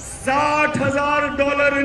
$60,000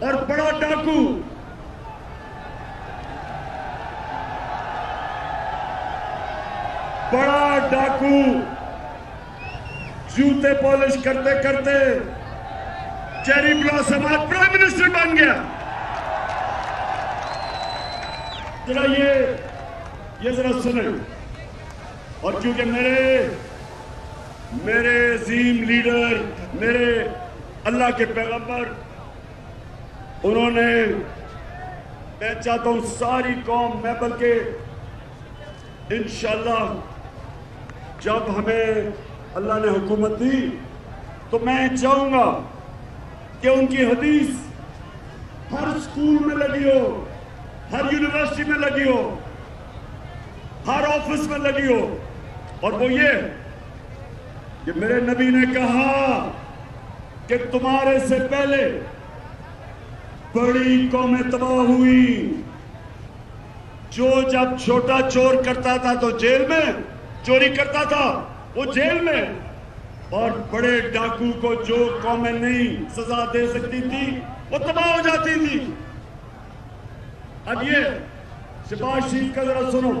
اور بڑا ڈاکو جوتے پالش کرتے کرتے چیری بلاسم آج پرائم منسٹر بن گیا. ذرا یہ ذرا سنیں. اور کیونکہ میرے عظیم لیڈر، میرے اللہ کے پیغمبر، انہوں نے، میں چاہتا ہوں ساری قوم، میں بلکہ انشاءاللہ جب ہمیں اللہ نے حکومت دی تو میں چاہوں گا کہ ان کی حدیث ہر اسکول میں لگی ہو، ہر یونیورسٹی میں لگی ہو، ہر آفس میں لگی ہو. اور وہ یہ کہ میرے نبی نے کہا کہ تمہارے سے پہلے بڑی قومیں تباہ ہوئی. جو جب چھوٹا چور کرتا تھا تو جیل میں، چوری کرتا تھا وہ جیل میں، اور بڑے ڈاکو کو جو قومیں نہیں سزا دے سکتی تھی وہ تباہ ہو جاتی تھی. اب یہ شہباز شریف کا ذرا سنو.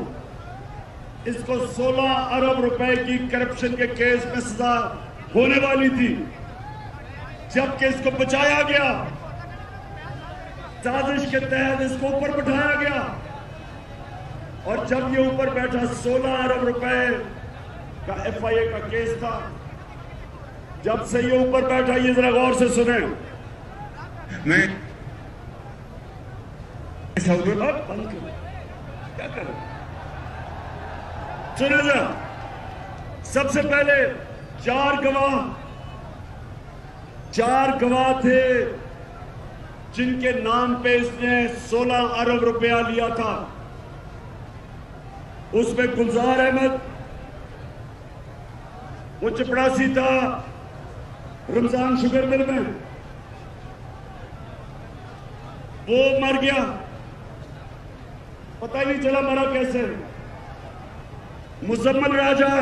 اس کو 16 ارب روپے کی کرپشن کے کیس میں سزا ہونے والی تھی، جبکہ اس کو بچایا گیا، سازش کے تحت اس کو اوپر بٹھایا گیا. اور جب یہ اوپر بیٹھا 16 ارب روپے کا FIA کا کیس تھا، جب سے یہ اوپر بیٹھا، یہ ذرا غور سے سنیں. میں کیا کروں؟ سنیں ذرا. سب سے پہلے چار گواہ تھے جن کے نام پہ اس نے 16 ارب روپیہ لیا تھا. اس میں گلزار احمد، وہ چپڑاسی تھا رمضان شوگر مل میں، وہ مر گیا، پتہ ہی نہیں چلا مرا کیسے. مزمل راجہ،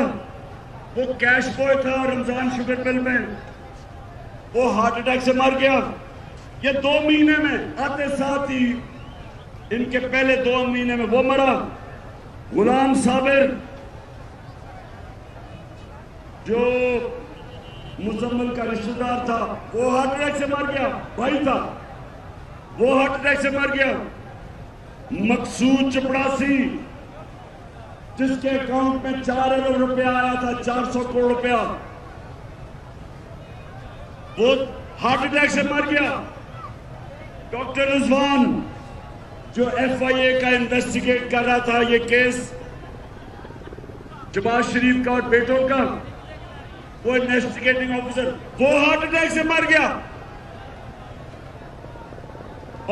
وہ کیش بوائے تھا رمضان شوگر مل میں، وہ ہارٹ اٹیک سے مر گیا. یہ 2 مہینے میں آتے ساتھ ہی، ان کے پہلے 2 مہینے میں وہ مرا. غلام صابر جو مزمل کا رشتہ دار تھا، وہ ہارٹ اٹیک سے مر گیا، بھائی تھا، وہ ہارٹ اٹیک سے مر گیا. مقصود چپڑاسی جس کے اکاؤنٹ میں 4 ارب روپیہ آیا تھا، 400 کروڑ روپیہ، وہ ہارٹ اٹیک سے مر گیا. ڈاکٹر رضوان جو FIA کا انویسٹیگیٹ کر رہا تھا یہ کیس شہباز شریف کا اور بیٹوں کا، وہ انویسٹیگیٹنگ آفیسر، وہ ہارٹ اٹیک سے مر گیا.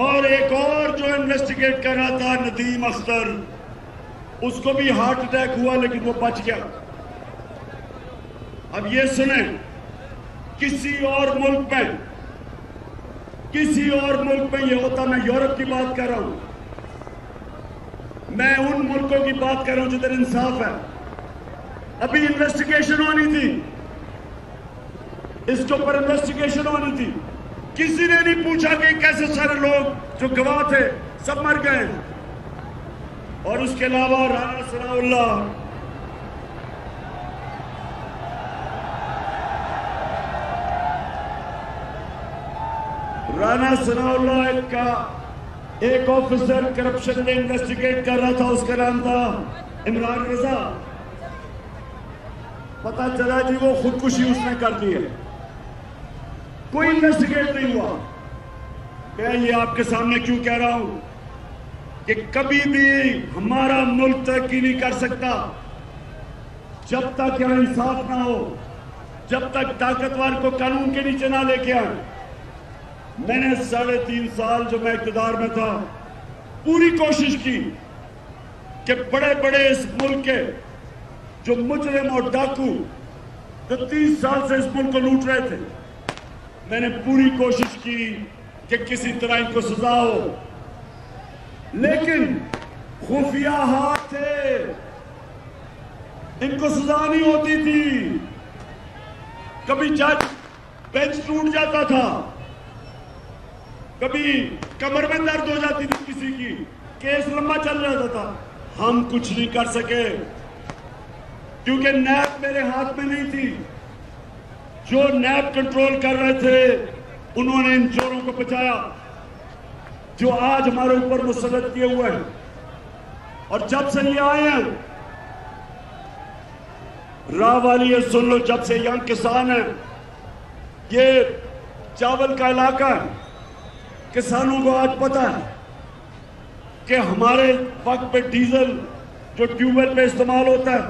اور ایک اور جو انویسٹیگیٹ کر رہا تھا ندیم اختر، اس کو بھی ہارٹ اٹیک ہوا لیکن وہ بچ گیا. اب یہ سنیں، کسی اور ملک میں یہ ہوتا، میں یورپ کی بات کر رہا ہوں، میں ان ملکوں کی بات کر رہا ہوں جدھر انصاف ہے. ابھی انویسٹیگیشن ہونی تھی، اس کے اوپر انویسٹیگیشن ہونی تھی. کسی نے نہیں پوچھا کہ کیسے سارے لوگ جو گواہ تھے سب مر گئے. اور اس کے علاوہ رانا ثناء اللہ کا ایک آفیسر کرپشن میں انویسٹیگیٹ کر رہا تھا، اس کا نام تھا عمران رضا. پتہ چلا جی وہ خودکشی اس نے کر دی ہے، کوئی انویسٹیگیٹ نہیں ہوا. میں یہ آپ کے سامنے کیوں کہہ رہا ہوں کہ کبھی بھی ہمارا ملک ترقی نہیں کر سکتا جب تک یہاں انصاف نہ ہو، جب تک طاقتور کو قانون کے نیچے نہ لے کے آئے. میں نے 3.5 سال جو میں اقتدار میں تھا پوری کوشش کی کہ بڑے بڑے اس ملک کے جو مجرم اور ڈاکو جو 30 سال سے اس ملک کو لوٹ رہے تھے، میں نے پوری کوشش کی کہ کسی طرح ان کو سزا ہو، لیکن خفیہ ہاتھ تھے، ان کو سزا نہیں ہوتی تھی. کبھی جج بینچ ٹوٹ جاتا تھا، کبھی کمر میں درد ہو جاتی تھی کسی کی، کیس لمبا چل جاتا تھا. ہم کچھ نہیں کر سکے کیونکہ نیب میرے ہاتھ میں نہیں تھی. جو نیب کنٹرول کر رہے تھے انہوں نے ان چوروں کو بچایا جو آج ہمارے اوپر مسلط کیے ہوئے ہیں. اور جب سے یہ آئے ہیں راہ والی یہ سن لو، جب سے ینگ کسان ہیں، یہ چاول کا علاقہ ہے. کسانوں کو آج پتا ہے کہ ہمارے وقت پہ ڈیزل جو ٹیوب ویل پہ استعمال ہوتا ہے،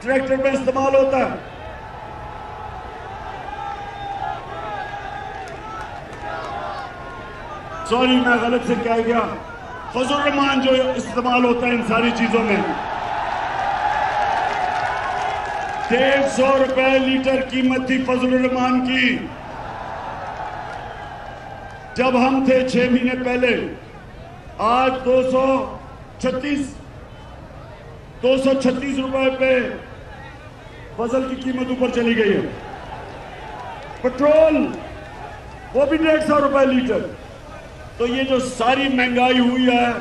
ٹریکٹر پہ استعمال ہوتا ہے، سوری میں غلط سے کہہ گیا، فضل الرحمان جو استعمال ہوتا ہے ان ساری چیزوں میں، 150 روپے لیٹر قیمت تھی فضل الرحمان کی جب ہم تھے 6 مہینے پہلے. آج 236 روپے پہ فضل کی قیمت اوپر چلی گئی ہے. پٹرول وہ بھی 150 روپے لیٹر. تو یہ جو ساری مہنگائی ہوئی ہے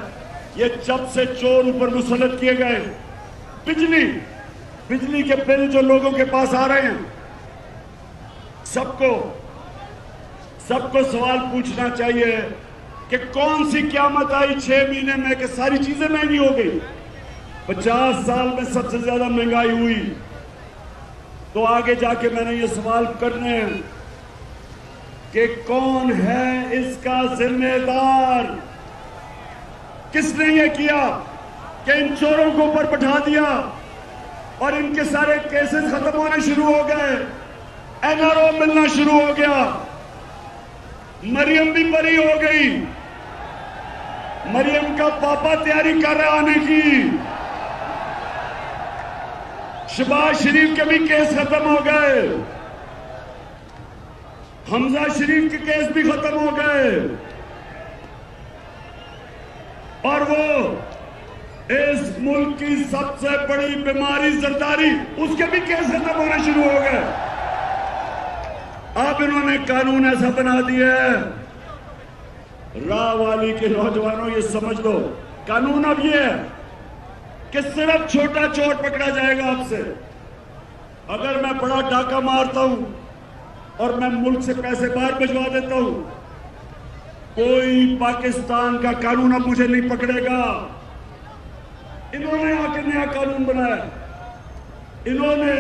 یہ جب سے چور اوپر مسلط کیے گئے. بجلی کے بل جو لوگوں کے پاس آ رہے ہیں، سب کو سوال پوچھنا چاہیے کہ کون سی قیامت آئی 6 مہینے میں کہ ساری چیزیں مہنگی ہو گئی. 50 سال میں سب سے زیادہ مہنگائی ہوئی. تو آگے جا کے میں نے یہ سوال کرنے ہیں کہ کون ہے اس کا ذمہ دار؟ کس نے یہ کیا کہ ان چوروں کو اوپر بٹھا دیا اور ان کے سارے کیسز ختم ہونے شروع ہو گئے، NRO ملنا شروع ہو گیا، مریم بھی بری ہو گئی، مریم کا پاپا تیاری کر رہا آنے کی، شہباز شریف کے بھی کیس ختم ہو گئے، حمزہ شریف کے کیس بھی ختم ہو گئے، اور وہ اس ملک کی سب سے بڑی بیماری زرداری، اس کے بھی کیس ختم ہونے شروع ہو گئے. اب انہوں نے قانون ایسا بنا دیا ہے، راہ والی کے نوجوانوں یہ سمجھ لو، قانون اب یہ ہے کہ صرف چھوٹا چور پکڑا جائے گا. اب سے اگر میں بڑا ڈاکہ مارتا ہوں اور میں ملک سے پیسے باہر بھجوا دیتا ہوں، کوئی پاکستان کا قانون اب مجھے نہیں پکڑے گا. انہوں نے آ کے نیا قانون بنایا، انہوں نے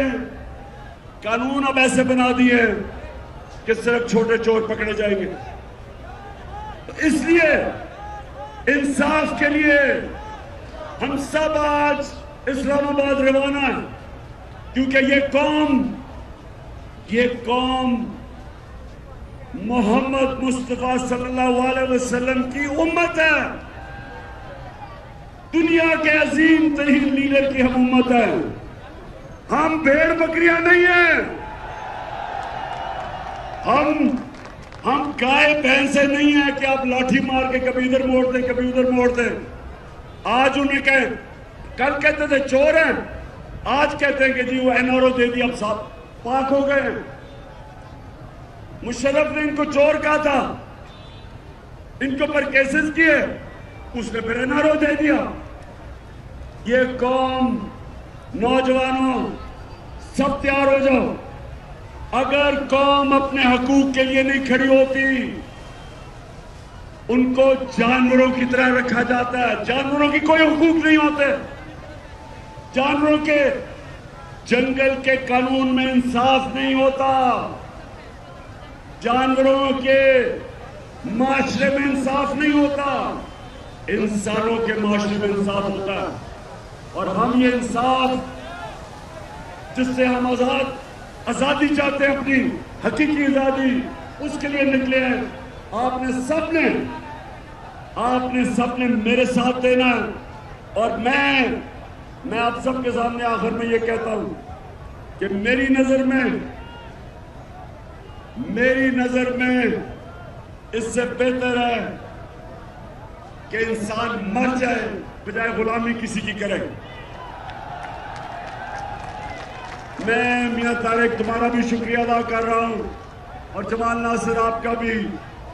قانون اب ایسے بنا دیے کہ صرف چھوٹے چور پکڑے جائیں گے. اس لیے انصاف کے لیے ہم سب آج اسلام آباد روانہ ہیں، کیونکہ یہ قوم محمد مصطفیٰ صلی اللہ علیہ وسلم کی امت ہے. دنیا کے عظیم ترین لیڈر کی ہم امت ہے. ہم بھیڑ بکریاں نہیں ہیں، ہم گائے بھینسیں نہیں ہیں کہ آپ لاٹھی مار کے کبھی ادھر موڑ دیں کبھی ادھر موڑ دیں. آج انہیں کہیں، کل کہتے تھے چور ہیں، آج کہتے ہیں کہ جی وہ NRO دے دی، اب صاحب پاک ہو گئے. مشرف نے ان کو چور کہا تھا، ان کو پر کیسز کیے، اس نے پھر NRO دے دیا. یہ قوم، نوجوانوں سب تیار ہو جاؤ. اگر قوم اپنے حقوق کے لیے نہیں کھڑی ہوتی، ان کو جانوروں کی طرح رکھا جاتا ہے. جانوروں کی کوئی حقوق نہیں ہوتے. جانوروں کے جنگل کے قانون میں انصاف نہیں ہوتا، جانوروں کے معاشرے میں انصاف نہیں ہوتا، انسانوں کے معاشرے میں انصاف ہوتا ہے. اور ہم یہ انصاف جس سے ہم آزادی چاہتے ہیں، اپنی حقیقی آزادی، اس کے لیے نکلے ہیں. آپ نے سب نے میرے ساتھ دینا ہے. اور میں آپ سب کے سامنے آخر میں یہ کہتا ہوں کہ میری نظر میں اس سے بہتر ہے کہ انسان مر جائے بجائے غلامی کسی کی کرے. میں میاں طارق تمہارا بھی شکریہ ادا کر رہا ہوں، اور جمال ناصر آپ کا بھی.